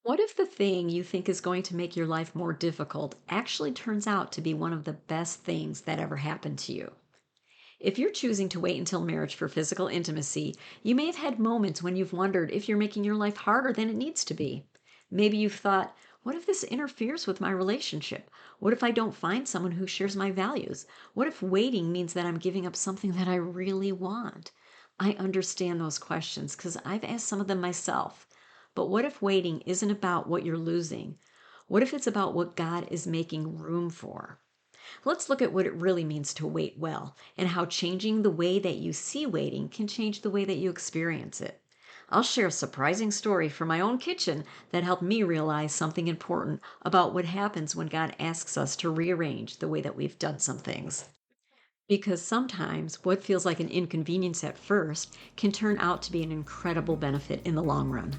What if the thing you think is going to make your life more difficult actually turns out to be one of the best things that ever happened to you? If you're choosing to wait until marriage for physical intimacy, you may have had moments when you've wondered if you're making your life harder than it needs to be. Maybe you've thought, what if this interferes with my relationship? What if I don't find someone who shares my values? What if waiting means that I'm giving up something that I really want? I understand those questions because I've asked some of them myself. But what if waiting isn't about what you're losing? What if it's about what God is making room for? Let's look at what it really means to wait well and how changing the way that you see waiting can change the way that you experience it. I'll share a surprising story from my own kitchen that helped me realize something important about what happens when God asks us to rearrange the way that we've done some things. Because sometimes what feels like an inconvenience at first can turn out to be an incredible benefit in the long run.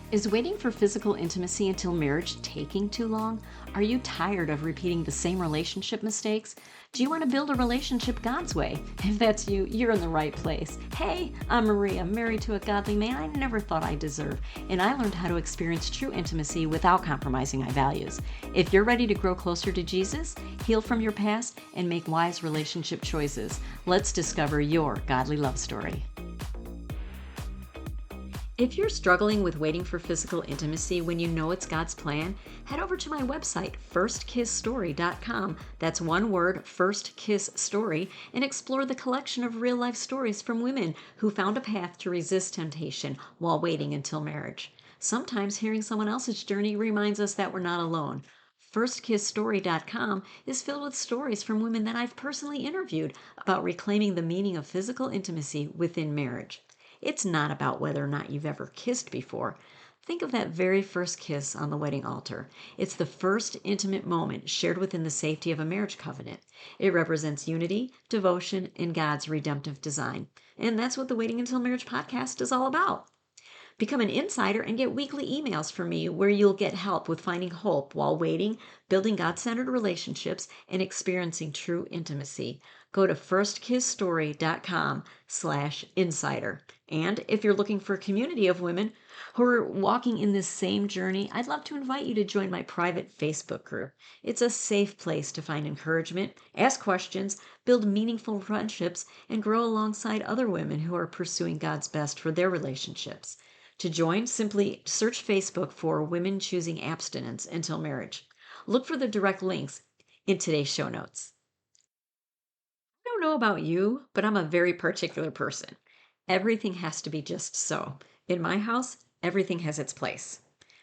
Is waiting for physical intimacy until marriage taking too long? Are you tired of repeating the same relationship mistakes? Do you want to build a relationship God's way? If that's you, you're in the right place. Hey, I'm Maria, married to a godly man I never thought I deserved, and I learned how to experience true intimacy without compromising my values. If you're ready to grow closer to Jesus, heal from your past, and make wise relationship choices, let's discover your godly love story. If you're struggling with waiting for physical intimacy when you know it's God's plan, head over to my website, firstkissstory.com. That's one word, First Kiss Story, and explore the collection of real life stories from women who found a path to resist temptation while waiting until marriage. Sometimes hearing someone else's journey reminds us that we're not alone. Firstkissstory.com is filled with stories from women that I've personally interviewed about reclaiming the meaning of physical intimacy within marriage. It's not about whether or not you've ever kissed before. Think of that very first kiss on the wedding altar. It's the first intimate moment shared within the safety of a marriage covenant. It represents unity, devotion, and God's redemptive design. And that's what the Waiting Until Marriage podcast is all about. Become an insider and get weekly emails from me where you'll get help with finding hope while waiting, building God-centered relationships, and experiencing true intimacy. Go to firstkissstory.com/insider. And if you're looking for a community of women who are walking in this same journey, I'd love to invite you to join my private Facebook group. It's a safe place to find encouragement, ask questions, build meaningful friendships, and grow alongside other women who are pursuing God's best for their relationships. To join, simply search Facebook for Women Choosing Abstinence Until Marriage. Look for the direct links in today's show notes. I don't know about you, but I'm a very particular person. Everything has to be just so. In my house, everything has its place.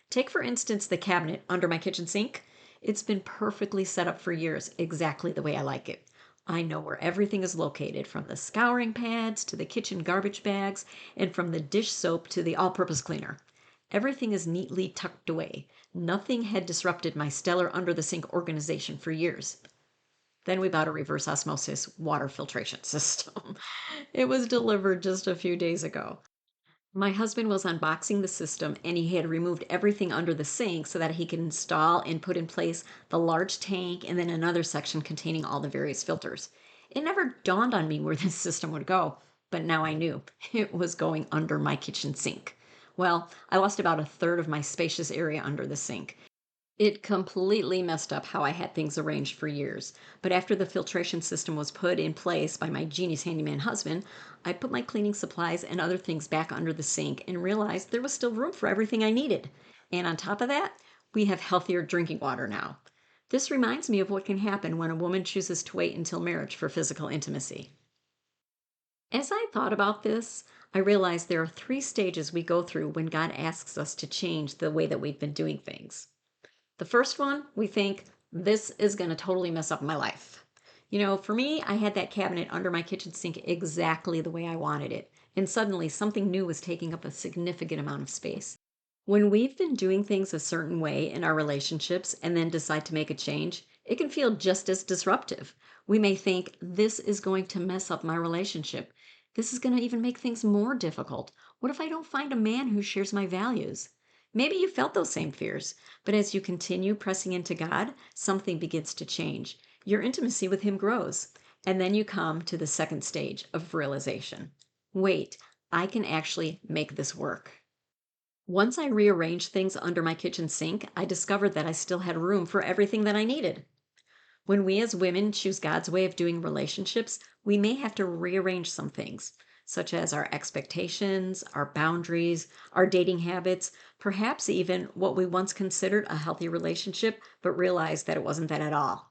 Take, for instance, the cabinet under my kitchen sink. It's been perfectly set up for years, exactly the way I like it. I know where everything is located, from the scouring pads to the kitchen garbage bags, and from the dish soap to the all purpose cleaner. Everything is neatly tucked away. Nothing had disrupted my stellar under the sink organization for years. Then we bought a reverse osmosis water filtration system. It was delivered just a few days ago. My husband was unboxing the system and he had removed everything under the sink so that he could install and put in place the large tank and then another section containing all the various filters. It never dawned on me where this system would go, but now I knew it was going under my kitchen sink. Well, I lost about a third of my spacious area under the sink. It completely messed up how I had things arranged for years. But after the filtration system was put in place by my genius handyman husband, I put my cleaning supplies and other things back under the sink and realized there was still room for everything I needed. And on top of that, we have healthier drinking water now. This reminds me of what can happen when a woman chooses to wait until marriage for physical intimacy. As I thought about this, I realized there are three stages we go through when God asks us to change the way that we've been doing things. The first one, we think, this is going to totally mess up my life. For me, I had that cabinet under my kitchen sink exactly the way I wanted it, and suddenly something new was taking up a significant amount of space. When we've been doing things a certain way in our relationships and then decide to make a change, it can feel just as disruptive. We may think, this is going to mess up my relationship. This is going to even make things more difficult. What if I don't find a man who shares my values? Maybe you felt those same fears, but as you continue pressing into God, something begins to change. Your intimacy with Him grows. And then you come to the second stage of realization. Wait, I can actually make this work. Once I rearranged things under my kitchen sink, I discovered that I still had room for everything that I needed. When we as women choose God's way of doing relationships, we may have to rearrange some things, such as our expectations, our boundaries, our dating habits, perhaps even what we once considered a healthy relationship, but realized that it wasn't that at all.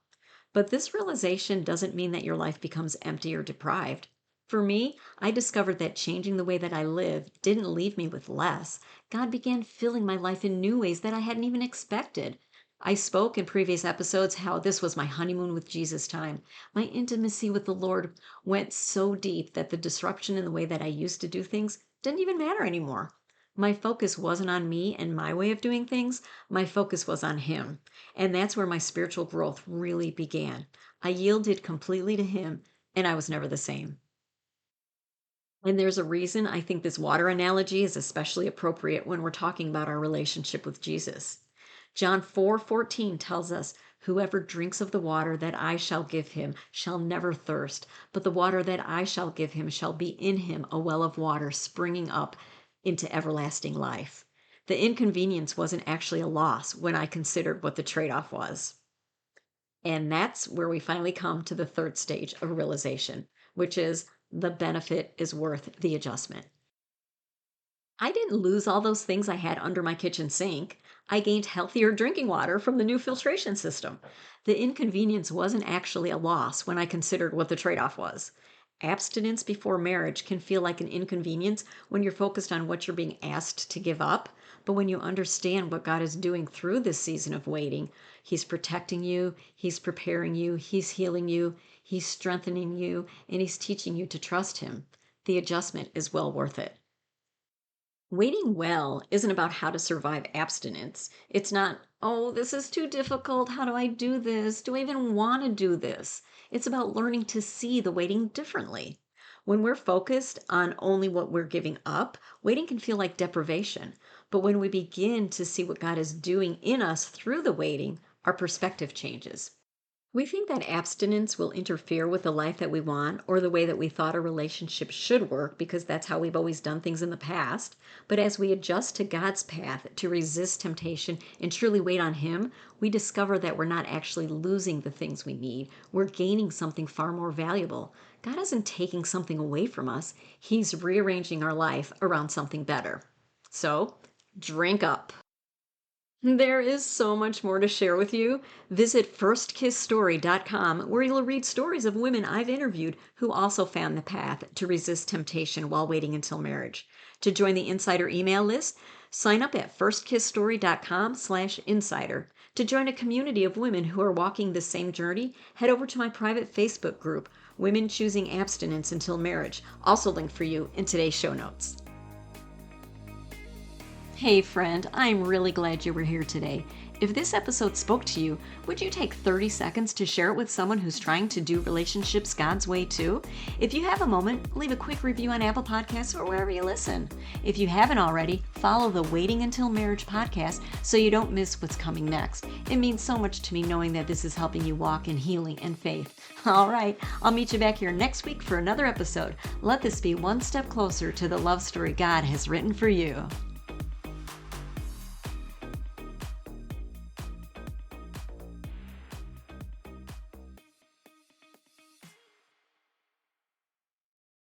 But this realization doesn't mean that your life becomes empty or deprived. For me, I discovered that changing the way that I live didn't leave me with less. God began filling my life in new ways that I hadn't even expected. I spoke in previous episodes how this was my honeymoon with Jesus time. My intimacy with the Lord went so deep that the disruption in the way that I used to do things didn't even matter anymore. My focus wasn't on me and my way of doing things. My focus was on Him. And that's where my spiritual growth really began. I yielded completely to Him, and I was never the same. And there's a reason I think this water analogy is especially appropriate when we're talking about our relationship with Jesus. John 4:14 tells us, "Whoever drinks of the water that I shall give him shall never thirst, but the water that I shall give him shall be in him a well of water springing up into everlasting life." The inconvenience wasn't actually a loss when I considered what the trade off was. And that's where we finally come to the third stage of realization, which is the benefit is worth the adjustment. I didn't lose all those things I had under my kitchen sink. I gained healthier drinking water from the new filtration system. The inconvenience wasn't actually a loss when I considered what the trade off was. Abstinence before marriage can feel like an inconvenience when you're focused on what you're being asked to give up. But when you understand what God is doing through this season of waiting, He's protecting you, He's preparing you, He's healing you, He's strengthening you, and He's teaching you to trust Him. The adjustment is well worth it. Waiting well isn't about how to survive abstinence. It's not, oh, this is too difficult. How do I do this? Do I even want to do this? It's about learning to see the waiting differently. When we're focused on only what we're giving up, waiting can feel like deprivation. But when we begin to see what God is doing in us through the waiting, our perspective changes. We think that abstinence will interfere with the life that we want or the way that we thought a relationship should work because that's how we've always done things in the past. But as we adjust to God's path to resist temptation and truly wait on Him, we discover that we're not actually losing the things we need. We're gaining something far more valuable. God isn't taking something away from us, He's rearranging our life around something better. So, drink up. There is so much more to share with you. Visit firstkissstory.com, where you'll read stories of women I've interviewed who also found the path to resist temptation while waiting until marriage. To join the insider email list, sign up at firstkissstory.com/insider. To join a community of women who are walking the same journey, head over to my private Facebook group, Women Choosing Abstinence Until Marriage, also linked for you in today's show notes. Hey friend, I'm really glad you were here today. If this episode spoke to you, would you take 30 seconds to share it with someone who's trying to do relationships God's way too? If you have a moment, leave a quick review on Apple Podcasts or wherever you listen. If you haven't already, follow the Waiting Until Marriage podcast so you don't miss what's coming next. It means so much to me knowing that this is helping you walk in healing and faith. All right, I'll meet you back here next week for another episode. Let this be one step closer to the love story God has written for you.